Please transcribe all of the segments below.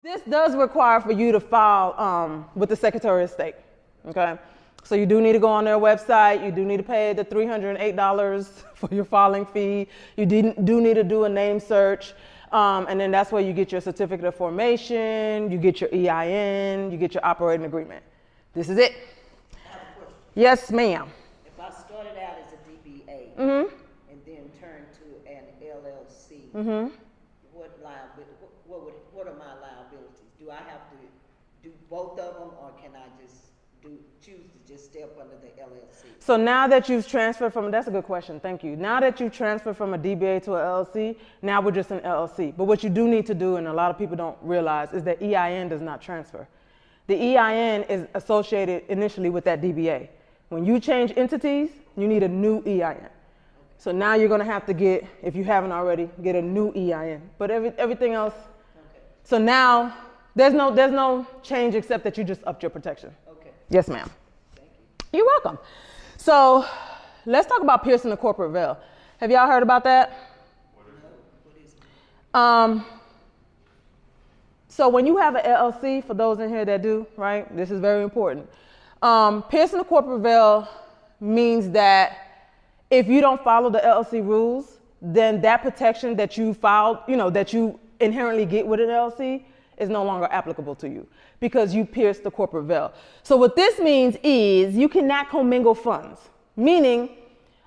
This does require for you to file with the Secretary of State, okay? So you do need to go on their website. You do need to pay the $308 for your filing fee. You do need to do a name search. And then that's where you get your certificate of formation, you get your EIN, you get your operating agreement. This is it. I have a question. Yes, ma'am. If I started out as a DBA Mm-hmm. and then turned to an LLC, Mm-hmm. what are my liabilities? Do I have to do both of them, or can I just choose to just step under the LLC? So now that you've transferred from, that's a good question, thank you. Now that you've transferred from a DBA to an LLC, now we're just an LLC. But what you do need to do, and a lot of people don't realize, is that EIN does not transfer. The EIN is associated initially with that DBA. When you change entities, you need a new EIN. So now you're gonna have to get, if you haven't already, get a new EIN. But everything else, Okay. so now there's no change except that you just upped your protection. Okay. Yes, ma'am. Thank you. You're welcome. So let's talk about piercing the corporate veil. Have y'all heard about that? What is it? So when you have an LLC, for those in here that do, right, this is very important. Piercing the corporate veil means that if you don't follow the LLC rules, then that protection that you filed, that you inherently get with an LLC is no longer applicable to you because you pierced the corporate veil. So what this means is you cannot commingle funds, meaning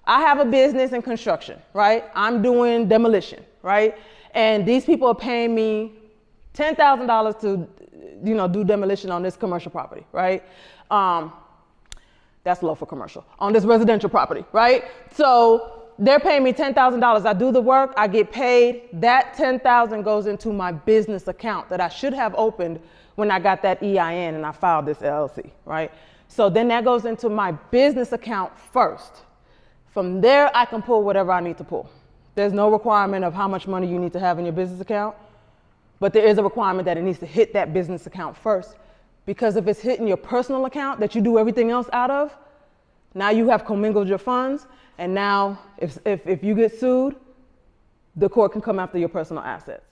I have a business in construction, right? I'm doing demolition, right? And these people are paying me $10,000 to, do demolition on this commercial property, right? That's low for commercial. On this residential property, right? So they're paying me $10,000. I do the work, I get paid. That $10,000 goes into my business account that I should have opened when I got that EIN and I filed this LLC, right? So then that goes into my business account first. From there, I can pull whatever I need to pull. There's no requirement of how much money you need to have in your business account, but there is a requirement that it needs to hit that business account first. Because if it's hitting your personal account that you do everything else out of, now you have commingled your funds, and now if you get sued, the court can come after your personal assets.